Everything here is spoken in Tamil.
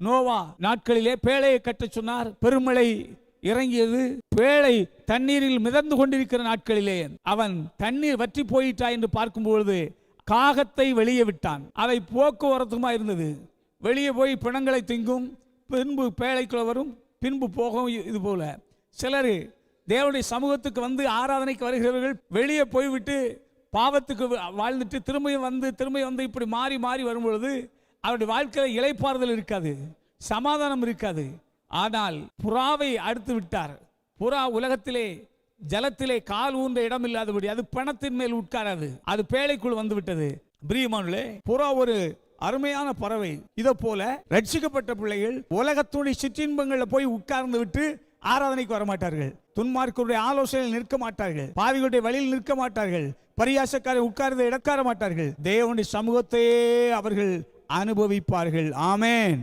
நோவா நாட்களிலே பேழையை கட்டச் சொன்னார். பெருமழை இறங்கியது. பேழை தண்ணீரில் மிதந்து கொண்டிருக்கிற நாட்களிலே அவன் தண்ணீர் வற்றி போயிட்டா என்று பார்க்கும்பொழுது காகத்தை வெளியே விட்டான். அதை போக்குவரத்துமா இருந்தது. வெளியே போய் பிணங்களை திங்கும், பின்பு பேழைக்குள்ள வரும், பின்பு போகும். இது போல சிலர் தேவனுடைய சமூகத்துக்கு வந்து ஆராதனைக்கு வருகிறவர்கள் வெளியே போய்விட்டு பாவத்துக்கு வாழ்ந்துட்டு திரும்பியும் வந்து இப்படி மாறி மாறி வரும்பொழுது அவருடைய வாழ்க்கையில் இளைப்பாறுதல் இருக்காது, சமாதானம் இருக்காது. ஆனால் புறாவை அடுத்து விட்டார். புறா உலகத்திலே ஜலத்திலே கால் ஊன்ற இடம் இல்லாதபடி அது பணத்தின் மேல் உட்காராது, அது பேழைக்குள் வந்து விட்டது. பிரியமானவர்களே, புறா ஒரு அருமையான பறவை. இதை போல ரட்சிக்கப்பட்ட பிள்ளைகள் உலகத்துடைய சிற்றின்பங்களை போய் உட்கார்ந்து விட்டு ஆராதனைக்கு வரமாட்டார்கள். துன்மார்க்கருடைய ஆலோசனையில் நிற்க மாட்டார்கள். பாவிகளுடைய வழியில் நிற்க மாட்டார்கள். பரியாசக்காரை உட்கார்ந்து இடக்கார மாட்டார்கள். தேவனுடைய சமூகத்தையே அவர்கள் அனுபவிப்பார்கள். ஆமென்.